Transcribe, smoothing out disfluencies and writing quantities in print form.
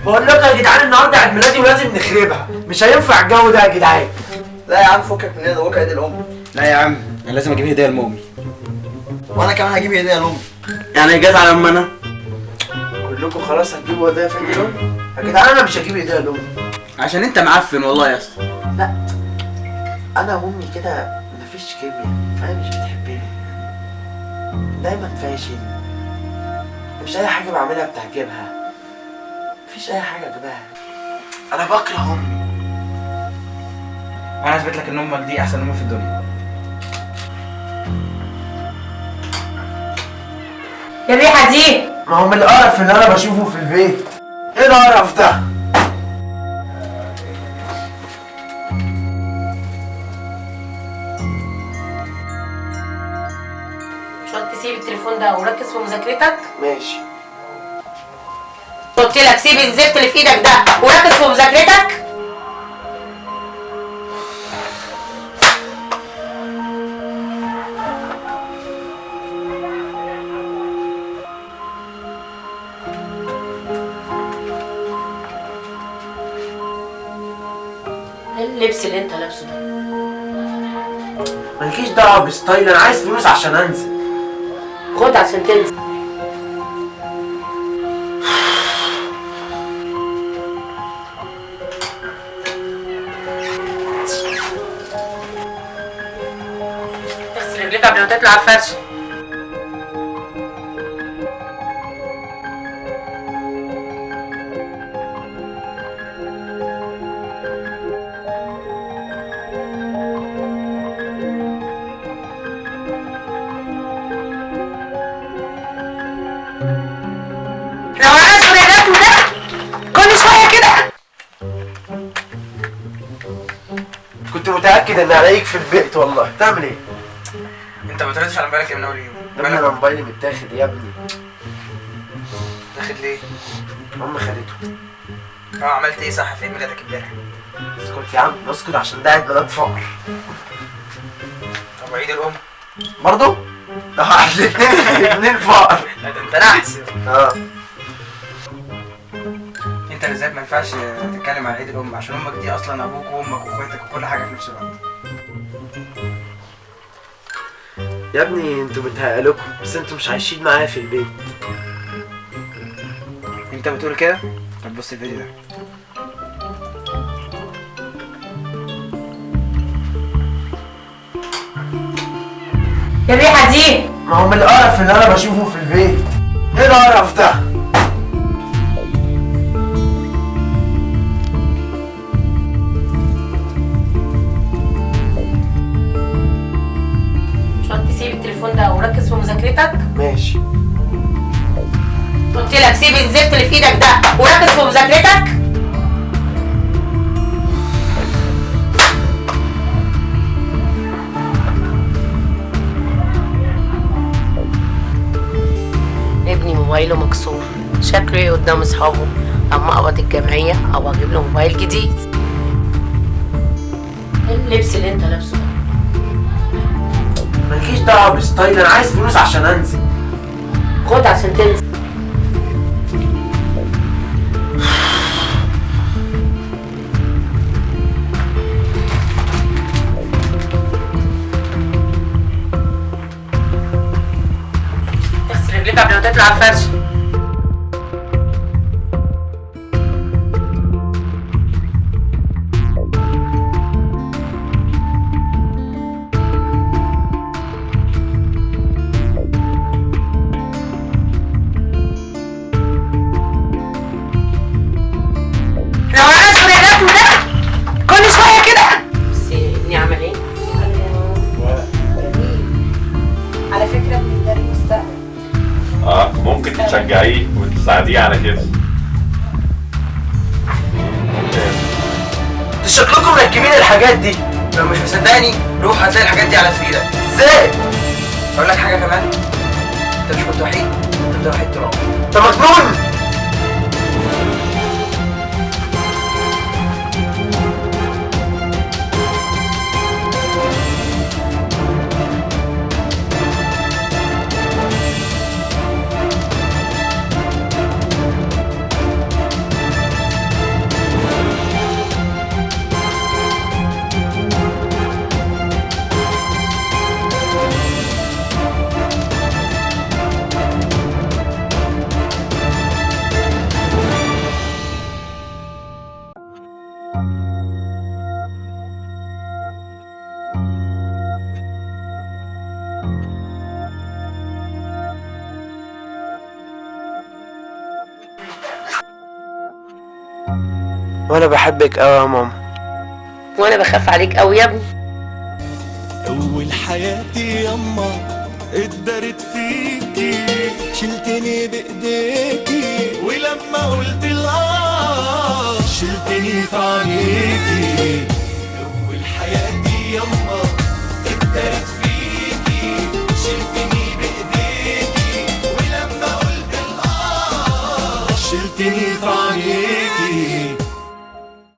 بقول لكم يا جدعان النهارده عيد ميلادي ولازم نخربها، مش هينفع الجو ده يا جدعان. لا يا عم فكك من ده، بكره عيد الام. لا يا عم انا لازم اجيب هديه لامي. وانا كمان هجيب هديه لامي. يعني جت على امي انا؟ كلكم خلاص هتجيبوا هديه في عيد الام؟ يا جدعان انا مش هجيب هديه لامي. عشان انت معفن والله يا اسطى. لا انا وامي كده مفيش كيمياء، فهي مش بتحبني، دايما فاشل، مش اي حاجه بعملها بتعجبها، مفيش اي حاجه اجيبها. انا بكره امي. انا اثبت لك ان امك دي احسن ام في الدنيا. يا الريحه دي ما هو من القرف اللي انا بشوفه في البيت. ايه القرف ده؟ مش قلت تسيب التليفون ده وركز في مذاكرتك؟ ماشي. قلت لك سيب الزفت اللي في ايدك ده وركز في مذاكرتك. ايه اللبس اللي انت لابسه ده؟ مالكيش دعوه بستايل، انا عايز فلوس عشان انزل. خد عشان تنزل. اغسل رجليك قبل ما تطلع على الفرش. لو انا شغلته ده كل شويه كده. كنت متاكد ان الاقيك في البيت والله. تعمل ايه؟ انت ما بتردش على موبايلك من اول يوم. يا ابني انا موبايلي متاخد يا ابني. تاخد ليه؟ امي خدته. عملت ايه صح في عيد ميلادك امبارح؟ اسكت يا عم اسكت، عشان ده عيد ميلاد فقر. طب عيد الام؟ برضه؟ ده الاثنين فقر. لا ده انت نحس. اه انت بالذات ما ينفعش تتكلم عن عيد الام، عشان امك دي اصلا ابوك وامك واخواتك وكل حاجه في نفس الوقت. يا ابني انتوا بتهيألكوا، بس انتوا مش عايشين معايا في البيت. انت بتقول كده؟ طب بص الفيديو ده. يا الريحه دي ما هو من القرف اللي انا بشوفه في البيت. ايه القرف ده؟ مش قلت تسيب التليفون ده وركز في مذاكرتك؟ ماشي. قلت لك سيب الزفت اللي في ايدك ده وركز في مذاكرتك. ابني موبايله مكسور، شكله ايه قدام اصحابه؟ اما اقبض الجمعيه او اجيب له موبايل جديد. ايه اللبس اللي انت لابسه ده؟ مالكيش دعوه بستايل، انا عايز فلوس عشان انزل. خد عشان تنزل. اغسل رجليك قبل ما تطلع على الفرش. لو انا شغلته ده كل شويه كده. بس ابني عمل ايه؟ على فكرة ابني ده المستقبل. ممكن تشجعيه وتساعديه على كده. انتوا شكلكم مركبين الحاجات دي. لو مش مصدقني روح هتلاقي الحاجات دي على سريرك. ازاي؟ اقول لك حاجه كمان، انت مش كنت وحيد، انت وحيد طول عمرك. انت مجنون. وانا بحبك قوي يا ماما. وانا بخاف عليك قوي يا ابني. أول حياتي يما اتدارت فيكي، شلتني بإيديكي ولما قلت الآه شلتني في عينيكي. أول حياتي يما اتدارت فيكي، شلتني بإيديكي ولما قلت الآه شلتني في عينيكي.